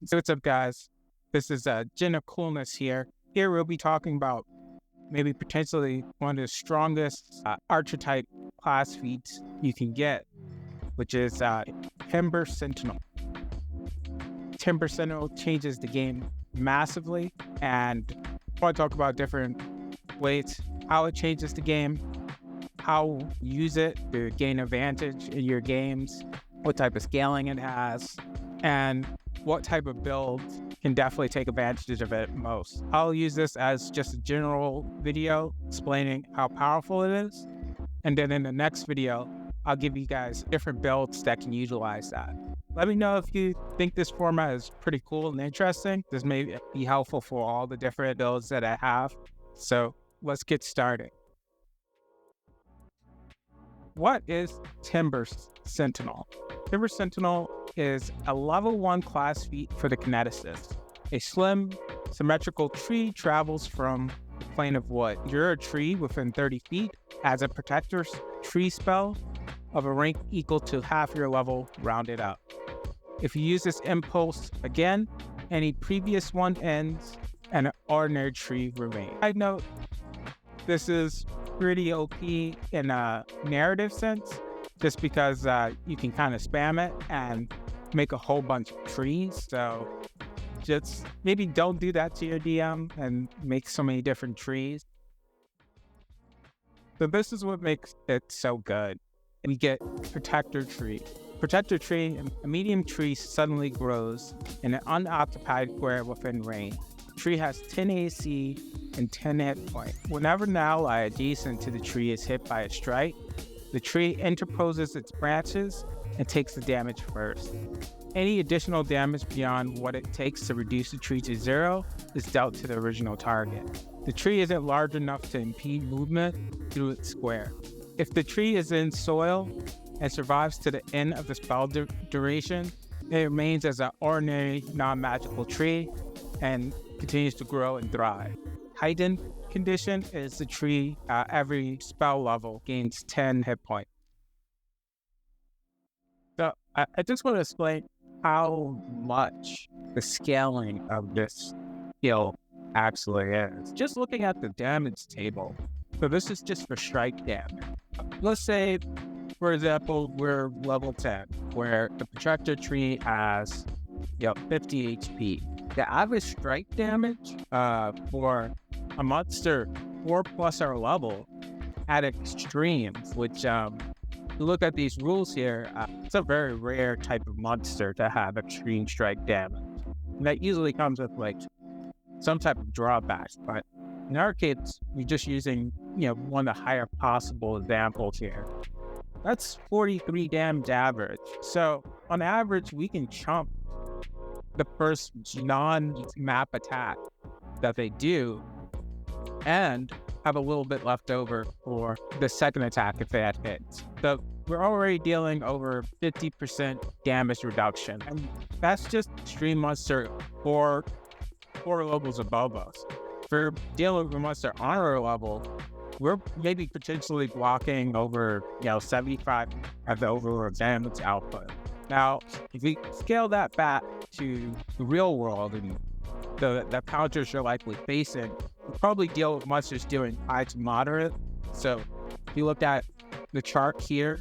So what's up, guys? This is Jenna Coolness here. Here we'll be talking about maybe potentially one of the strongest archetype class feats you can get, which is Timber Sentinel. Timber Sentinel changes the game massively, and I want to talk about different ways how it changes the game, how you use it to gain advantage in your games, what type of scaling it has, and what type of build can definitely take advantage of it most. I'll use this as just a general video explaining how powerful it is. And then in the next video, I'll give you guys different builds that can utilize that. Let me know if you think this format is pretty cool and interesting. This may be helpful for all the different builds that I have. So let's get started. What is Timber Sentinel? Timber Sentinel is a level 1 class feat for the kineticist. A slim, symmetrical tree travels from the plane of wood. You're a tree within 30 feet, has a protector's tree spell of a rank equal to half your level rounded up. If you use this impulse again, any previous one ends and an ordinary tree remains. Side note, this is pretty OP in a narrative sense, just because you can kind of spam it and make a whole bunch of trees. So just maybe don't do that to your DM and make so many different trees. So this is what makes it so good. We get Protector Tree. Protector Tree, a medium tree suddenly grows in an unoccupied square within range. The tree has 10 AC and 10 hit points. Whenever an ally adjacent to the tree is hit by a strike, the tree interposes its branches and takes the damage first. Any additional damage beyond what it takes to reduce the tree to 0 is dealt to the original target. The tree isn't large enough to impede movement through its square. If the tree is in soil and survives to the end of the spell duration, it remains as an ordinary, non-magical tree and continues to grow and thrive. Heightened condition is the tree every spell level gains 10 hit points. So I just want to explain how much the scaling of this skill actually is. Just looking at the damage table. So this is just for strike damage. Let's say, for example, we're level 10, where the Protector Tree has 50 HP. The average strike damage for a monster 4+ our level at extremes, which you look at these rules here, it's a very rare type of monster to have extreme strike damage. And that usually comes with some type of drawbacks, but in our case, we're just using one of the higher possible examples here. That's 43 damage average. So on average, we can chump the first non-map attack that they do and have a little bit left over for the second attack if they had hits. So we're already dealing over 50% damage reduction. And that's just extreme monster or 4 levels above us. For dealing with a monster on our level, we're maybe potentially blocking over 75 of the overall damage output. Now, if we scale that back to the real world and the counters you're likely facing, we'll probably deal with monsters doing high to moderate. So if you look at the chart here,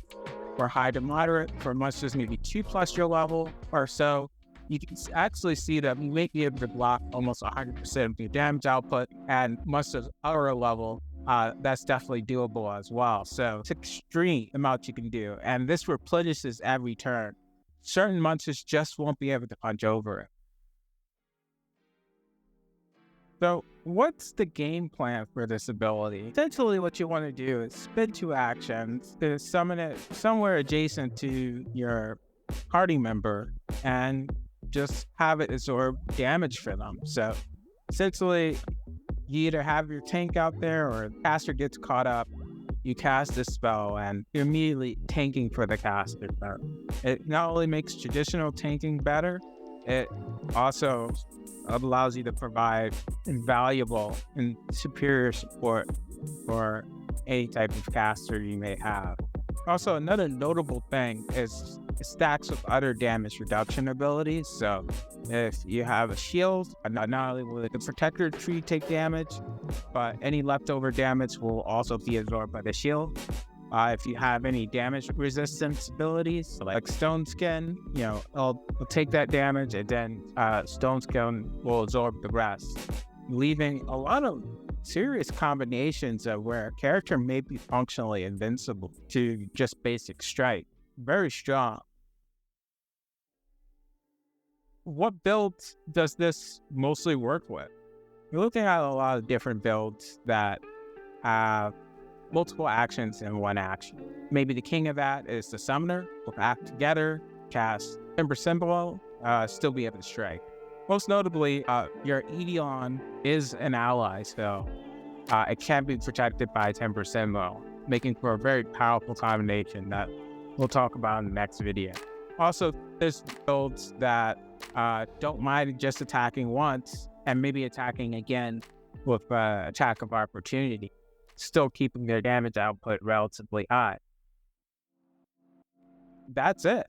for high to moderate, for monsters maybe 2+ your level or so, you can actually see that we may be able to block almost 100% of your damage output, and monsters our level, that's definitely doable as well. So it's extreme amount you can do, and this replenishes every turn. Certain monsters just won't be able to punch over it. So what's the game plan for this ability? Essentially what you want to do is spend 2 actions to summon it somewhere adjacent to your party member and just have it absorb damage for them. So essentially, you either have your tank out there or the caster gets caught up, you cast this spell and you're immediately tanking for the caster. It not only makes traditional tanking better, it also allows you to provide invaluable and superior support for any type of caster you may have. Also, another notable thing is stacks with other damage reduction abilities. So if you have a shield, not only will the protector tree take damage, but any leftover damage will also be absorbed by the shield. If you have any damage resistance abilities, like Stone Skin, it'll take that damage, and then Stone Skin will absorb the rest, leaving a lot of serious combinations of where a character may be functionally invincible to just basic strike. Very strong. What build does this mostly work with? You're looking at a lot of different builds that have multiple actions in one action. Maybe the king of that is the summoner. Will act together, cast Timber Sentinel, still be able to strike. Most notably, your Edeon is an ally, so it can be protected by Timber Sentinel, making for a very powerful combination that we'll talk about in the next video. Also, there's builds that don't mind just attacking once and maybe attacking again with attack of opportunity, still keeping their damage output relatively high. That's it.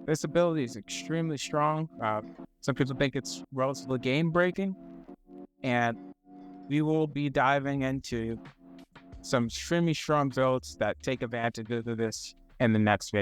This ability is extremely strong. Some people think it's relatively game-breaking, and we will be diving into some extremely strong builds that take advantage of this in the next video.